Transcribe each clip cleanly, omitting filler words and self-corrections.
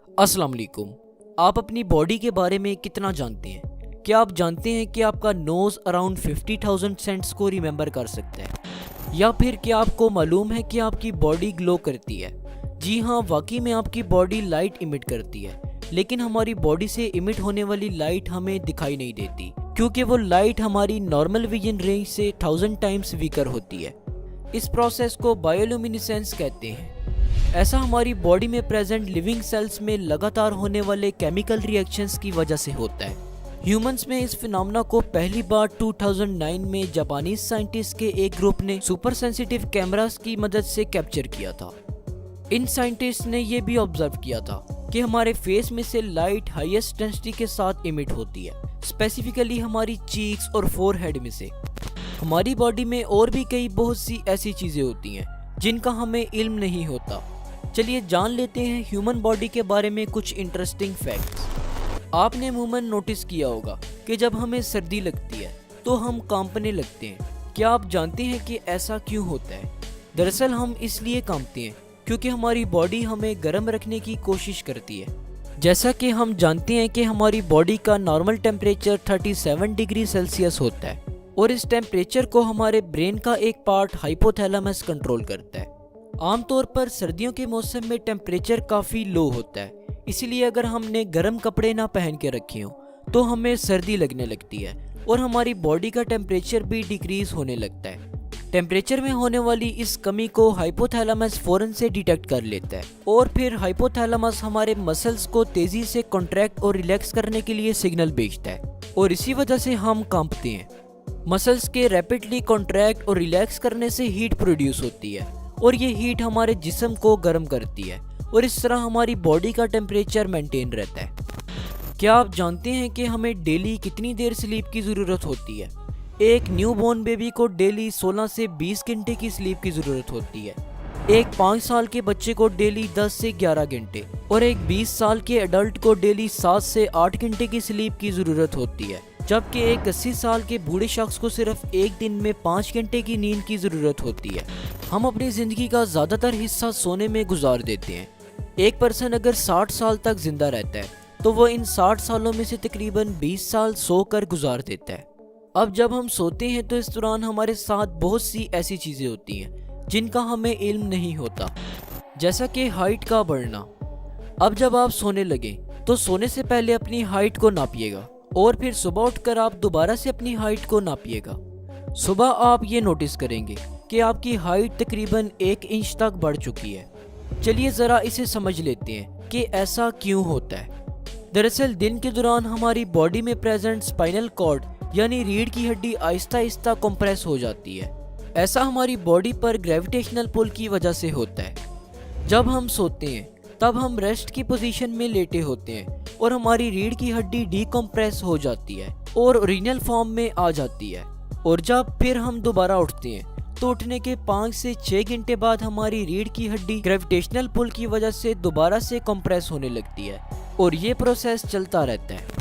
अस्सलाम वालेकुम। आप अपनी बॉडी के बारे में कितना जानते हैं? क्या आप जानते हैं कि आपका नोज़ अराउंड 50,000 सेंट्स को रिमेंबर कर सकता है? या फिर क्या आपको मालूम है कि आपकी बॉडी ग्लो करती है? जी हाँ, वाकई में आपकी बॉडी लाइट इमिट करती है, लेकिन हमारी बॉडी से इमिट होने वाली लाइट हमें दिखाई नहीं देती, क्योंकि वो लाइट हमारी नॉर्मल विजन रेंज से 1000 टाइम्स वीकर होती है। इस प्रोसेस को बायोल्यूमिनेसेंस कहते हैं। ऐसा हमारी बॉडी में प्रेजेंट लिविंग सेल्स में लगातार होने वाले केमिकल रिएक्शंस की वजह से होता है। ह्यूमंस में इस फिनोमेना को पहली बार 2009 में जापानीज साइंटिस्ट के एक ग्रुप ने सुपर सेंसिटिव कैमरास की मदद से कैप्चर किया था। इन साइंटिस्ट ने यह भी ऑब्जर्व किया था कि हमारे फेस में से लाइट हाईएस्ट इंटेंसिटी के साथ इमिट होती है, स्पेसिफिकली हमारी चीक्स और फोरहेड में से। हमारी बॉडी में और भी कई बहुत सी ऐसी चीजें होती हैं जिनका हमें इल्म नहीं होता। चलिए जान लेते हैं ह्यूमन बॉडी के बारे में कुछ इंटरेस्टिंग फैक्ट्स। आपने अमूमन नोटिस किया होगा कि जब हमें सर्दी लगती है तो हम कांपने लगते हैं। क्या आप जानते हैं कि ऐसा क्यों होता है? दरअसल हम इसलिए कांपते हैं क्योंकि हमारी बॉडी हमें गर्म रखने की कोशिश करती है। जैसा कि हम जानते हैं कि हमारी बॉडी का नॉर्मल टेम्परेचर 37 डिग्री सेल्सियस होता है और इस टेम्परेचर को हमारे ब्रेन का एक पार्ट हाइपोथैलेमस कंट्रोल करता है। आमतौर पर सर्दियों के मौसम में टेम्परेचर काफ़ी लो होता है, इसलिए अगर हमने गर्म कपड़े ना पहन के रखे हों तो हमें सर्दी लगने लगती है और हमारी बॉडी का टेम्परेचर भी डिक्रीज होने लगता है। टेम्परेचर में होने वाली इस कमी को हाइपोथैलेमस फ़ौरन से डिटेक्ट कर लेता है और फिर हाइपोथैलेमस हमारे मसल्स को तेज़ी से कॉन्ट्रैक्ट और रिलैक्स करने के लिए सिग्नल भेजता है और इसी वजह से हम कांपते हैं। मसल्स के रैपिडली कॉन्ट्रैक्ट और रिलैक्स करने से हीट प्रोड्यूस होती है और ये हीट हमारे जिस्म को गर्म करती है और इस तरह हमारी बॉडी का टेम्परेचर मेंटेन रहता है। क्या आप जानते हैं कि हमें डेली कितनी देर स्लीप की ज़रूरत होती है? एक न्यूबॉर्न बेबी को डेली 16 से 20 घंटे की स्लीप की ज़रूरत होती है। एक 5 साल के बच्चे को डेली 10 से 11 घंटे और एक 20 साल के एडल्ट को डेली 7 से 8 घंटे की स्लीप की ज़रूरत होती है, जबकि एक 80 साल के बूढ़े शख्स को सिर्फ एक दिन में 5 घंटे की नींद की ज़रूरत होती है। हम अपनी ज़िंदगी का ज़्यादातर हिस्सा सोने में गुजार देते हैं। एक पर्सन अगर 60 साल तक जिंदा रहता है तो वो इन 60 सालों में से तकरीबन 20 साल सोकर गुजार देता है। अब जब हम सोते हैं तो इस दौरान हमारे साथ बहुत सी ऐसी चीज़ें होती हैं जिनका हमें इल्म नहीं होता, जैसा कि हाइट का बढ़ना। अब जब आप सोने लगें तो सोने से पहले अपनी हाइट को नापिएगा और फिर सुबह उठकर आप दोबारा से अपनी हाइट को नापिएगा। सुबह आप ये नोटिस करेंगे कि आपकी हाइट तकरीबन 1 इंच तक बढ़ चुकी है। चलिए ज़रा इसे समझ लेते हैं कि ऐसा क्यों होता है। दरअसल दिन के दौरान हमारी बॉडी में प्रेजेंट स्पाइनल कॉर्ड यानी रीढ़ की हड्डी आहिस्ता आहिस्ता कंप्रेस हो जाती है। ऐसा हमारी बॉडी पर ग्रेविटेशनल पुल की वजह से होता है। जब हम सोते हैं तब हम रेस्ट की पोजीशन में लेटे होते हैं और हमारी रीढ़ की हड्डी डीकम्प्रेस हो जाती है और ओरिजिनल फॉर्म में आ जाती है, और जब फिर हम दोबारा उठते हैं तो उठने के 5 से 6 घंटे बाद हमारी रीढ़ की हड्डी ग्रेविटेशनल पुल की वजह से दोबारा से कंप्रेस होने लगती है और ये प्रोसेस चलता रहता है।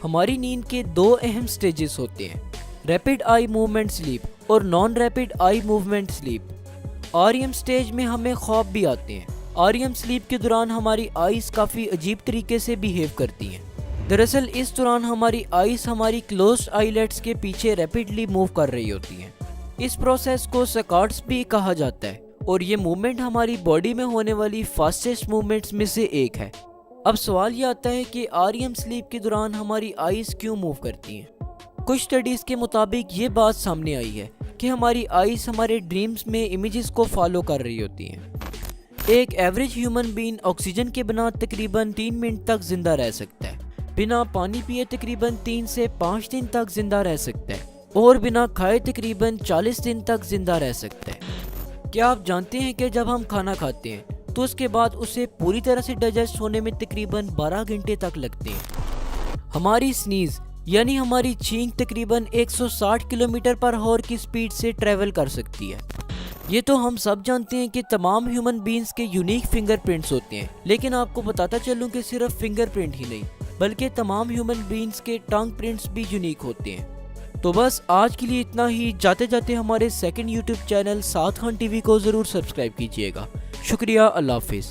हमारी नींद के 2 अहम स्टेजेस होते हैं, रैपिड आई मूवमेंट स्लीप और non rapid eye movement sleep. REM stage में हमें ख्वाब भी आते हैं। आरईएम स्लीप के दौरान हमारी आइज काफ़ी अजीब तरीके से बिहेव करती हैं। दरअसल इस दौरान हमारी आइज हमारी क्लोज्ड आईलेट्स के पीछे रैपिडली मूव कर रही होती हैं। इस प्रोसेस को सकार्ड्स भी कहा जाता है और ये मूवमेंट हमारी बॉडी में होने वाली फास्टेस्ट मूवमेंट्स में से एक है। अब सवाल ये आता है कि आरईएम स्लीप के दौरान हमारी आइज क्यों मूव करती हैं? कुछ स्टडीज़ के मुताबिक ये बात सामने आई है कि हमारी आइज हमारे ड्रीम्स में इमेजेस को फॉलो कर रही होती हैं। एक एवरेज ह्यूमन बीइंग ऑक्सीजन के बिना तकरीबन 3 मिनट तक जिंदा रह सकता है, बिना पानी पिए तकरीबन 3 से 5 दिन तक जिंदा रह सकता है और बिना खाए तकरीबन 40 दिन तक जिंदा रह सकता है। क्या आप जानते हैं कि जब हम खाना खाते हैं तो उसके बाद उसे पूरी तरह से डाइजेस्ट होने में तकरीबन 12 घंटे तक लगते हैं। हमारी स्नीज यानी हमारी छींक तकरीबन 160 किलोमीटर पर आवर की स्पीड से ट्रेवल कर सकती है। ये तो हम सब जानते हैं कि तमाम ह्यूमन बीइंग्स के यूनिक फिंगरप्रिंट्स होते हैं, लेकिन आपको बताता चलूं कि सिर्फ फिंगरप्रिंट ही नहीं बल्कि तमाम ह्यूमन बीइंग्स के टंग प्रिंट्स भी यूनिक होते हैं। तो बस आज के लिए इतना ही। जाते जाते हमारे सेकंड यूट्यूब चैनल साद खान टीवी को ज़रूर सब्सक्राइब कीजिएगा। शुक्रिया, अल्लाह हाफिज़।